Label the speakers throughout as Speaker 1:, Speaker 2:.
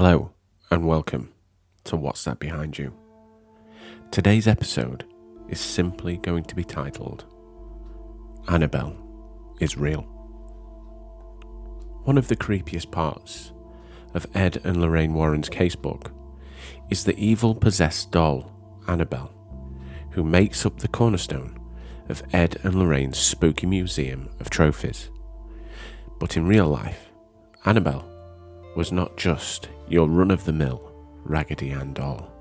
Speaker 1: Hello and welcome to What's That Behind You. Today's episode is simply going to be titled Annabelle is Real. One of the creepiest parts of Ed and Lorraine Warren's casebook is the evil possessed doll, Annabelle, who makes up the cornerstone of Ed and Lorraine's spooky museum of trophies. But in real life, Annabelle was not just your run-of-the-mill Raggedy Ann doll.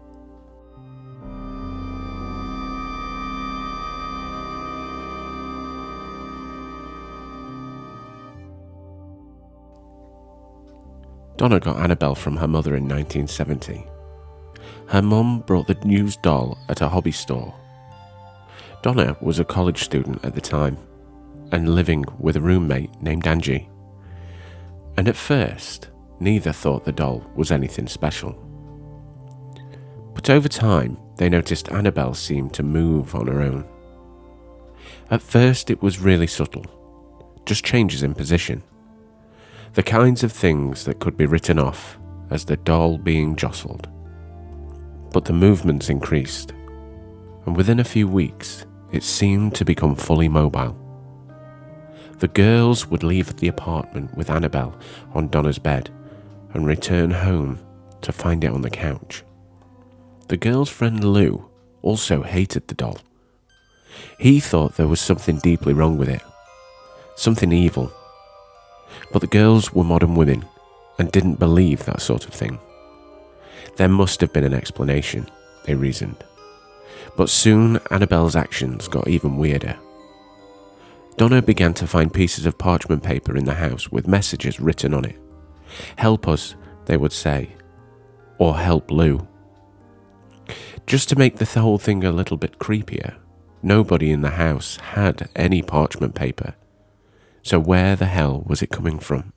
Speaker 1: Donna got Annabelle from her mother in 1970. Her mum brought the used doll at a hobby store. Donna was a college student at the time and living with a roommate named Angie. And at first, neither thought the doll was anything special. But over time, they noticed Annabelle seemed to move on her own. At first, it was really subtle, just changes in position. The kinds of things that could be written off as the doll being jostled. But the movements increased, and within a few weeks, it seemed to become fully mobile. The girls would leave the apartment with Annabelle on Donna's bed and return home to find it on the couch. The girl's friend Lou also hated the doll. He thought there was something deeply wrong with it, something evil. But the girls were modern women and didn't believe that sort of thing. There must have been an explanation, they reasoned. But soon Annabelle's actions got even weirder. Donna began to find pieces of parchment paper in the house with messages written on it. "Help us," they would say, or "Help Lou." Just to make the whole thing a little bit creepier, nobody in the house had any parchment paper. So where the hell was it coming from?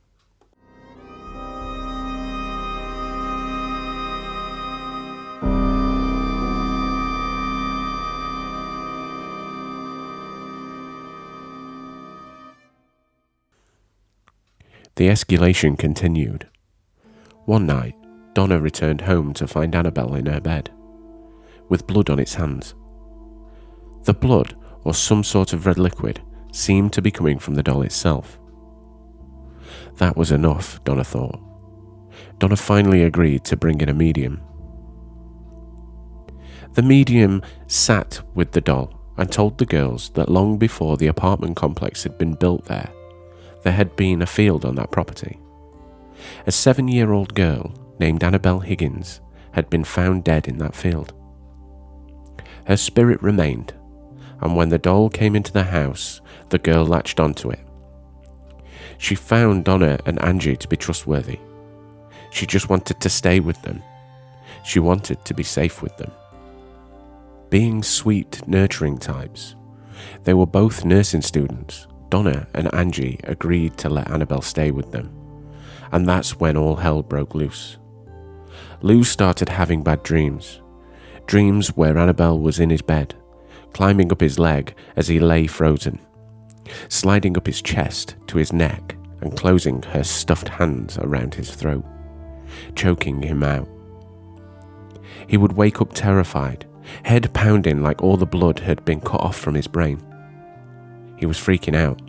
Speaker 1: The escalation continued. One night, Donna returned home to find Annabelle in her bed, with blood on its hands. The blood, or some sort of red liquid, seemed to be coming from the doll itself. That was enough, Donna thought. Donna finally agreed to bring in a medium. The medium sat with the doll and told the girls that long before the apartment complex had been built there had been a field on that property. A 7-year-old girl named Annabelle Higgins had been found dead in that field. Her spirit remained, and when the doll came into the house, the girl latched onto it. She found Donna and Angie to be trustworthy. She just wanted to stay with them. She wanted to be safe with them. Being sweet, nurturing types, they were both nursing students. Donna and Angie agreed to let Annabelle stay with them, and that's when all hell broke loose. Lou started having bad dreams where Annabelle was in his bed, climbing up his leg as he lay frozen, sliding up his chest to his neck and closing her stuffed hands around his throat, choking him out. He would wake up terrified, head pounding like all the blood had been cut off from his brain. He was freaking out.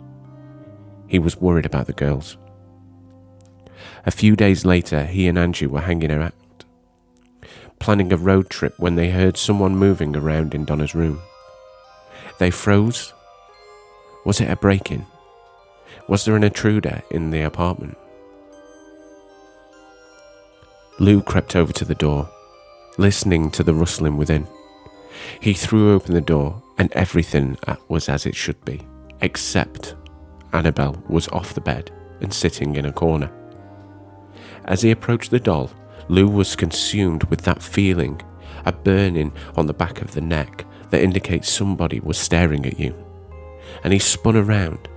Speaker 1: He was worried about the girls. A few days later, he and Angie were hanging out, planning a road trip when they heard someone moving around in Donna's room. They froze. Was it a break-in? Was there an intruder in the apartment? Lou crept over to the door, listening to the rustling within. He threw open the door and everything was as it should be, except Annabelle was off the bed and sitting in a corner. As he approached the doll, Lou was consumed with that feeling, a burning on the back of the neck that indicates somebody was staring at you. And he spun around.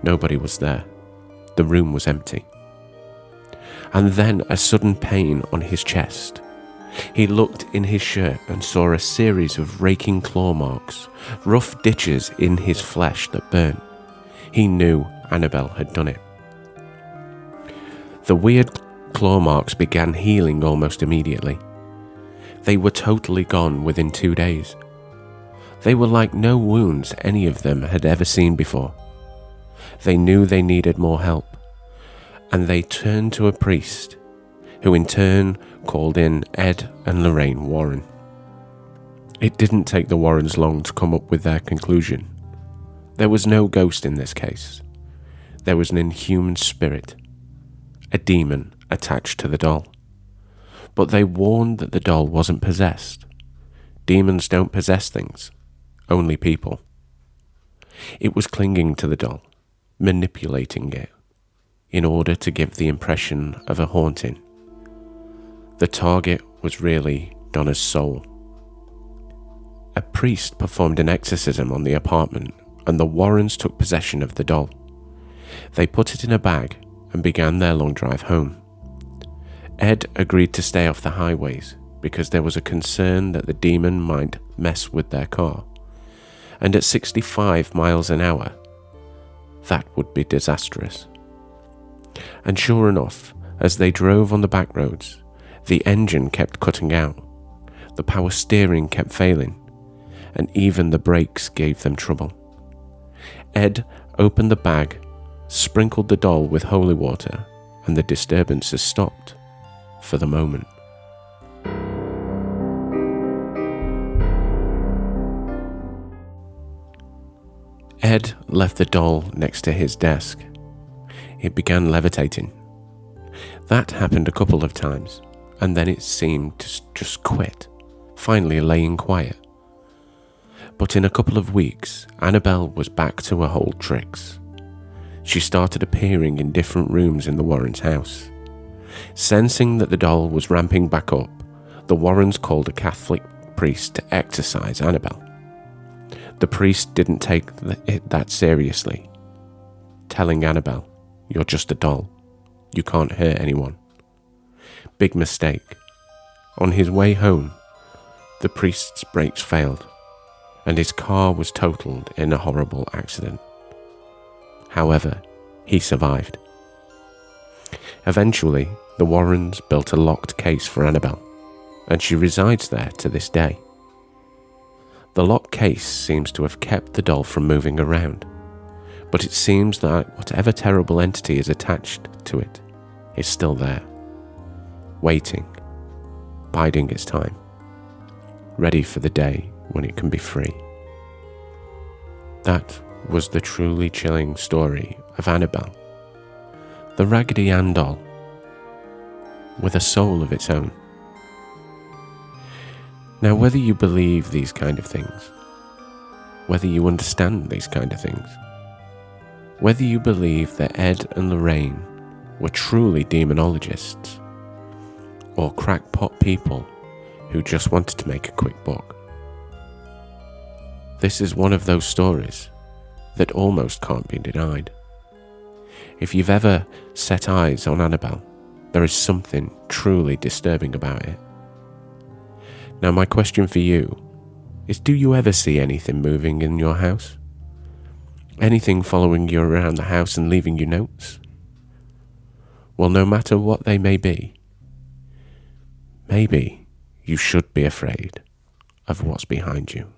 Speaker 1: Nobody was there. The room was empty. And then a sudden pain on his chest. He looked in his shirt and saw a series of raking claw marks, rough ditches in his flesh that burnt. He knew Annabelle had done it. The weird claw marks began healing almost immediately. They were totally gone within 2 days. They were like no wounds any of them had ever seen before. They knew they needed more help, and they turned to a priest, who in turn called in Ed and Lorraine Warren. It didn't take the Warrens long to come up with their conclusion. There was no ghost in this case. There was an inhuman spirit, a demon attached to the doll. But they warned that the doll wasn't possessed. Demons don't possess things, only people. It was clinging to the doll, manipulating it, in order to give the impression of a haunting. The target was really Donna's soul. A priest performed an exorcism on the apartment, and the Warrens took possession of the doll. They put it in a bag and began their long drive home. Ed agreed to stay off the highways because there was a concern that the demon might mess with their car, and at 65 miles an hour, that would be disastrous. And sure enough, as they drove on the back roads, the engine kept cutting out, the power steering kept failing, and even the brakes gave them trouble. Ed opened the bag, sprinkled the doll with holy water, and the disturbances stopped, for the moment. Ed left the doll next to his desk. It began levitating. That happened a couple of times, and then it seemed to just quit, finally laying quiet. But in a couple of weeks, Annabelle was back to her old tricks. She started appearing in different rooms in the Warrens' house. Sensing that the doll was ramping back up, the Warrens called a Catholic priest to exorcise Annabelle. The priest didn't take it that seriously, telling Annabelle, "You're just a doll. You can't hurt anyone." Big mistake. On his way home, the priest's brakes failed, and his car was totaled in a horrible accident. However, he survived. Eventually, the Warrens built a locked case for Annabelle, and she resides there to this day. The locked case seems to have kept the doll from moving around, but it seems that whatever terrible entity is attached to it is still there, waiting, biding its time, ready for the day when it can be free. That was the truly chilling story of Annabelle, the Raggedy Ann doll, with a soul of its own. Now, whether you believe these kind of things, whether you understand these kind of things, whether you believe that Ed and Lorraine were truly demonologists, or crackpot people who just wanted to make a quick buck, this is one of those stories that almost can't be denied. If you've ever set eyes on Annabelle, there is something truly disturbing about it. Now, my question for you is, do you ever see anything moving in your house? Anything following you around the house and leaving you notes? Well, no matter what they may be, maybe you should be afraid of what's behind you.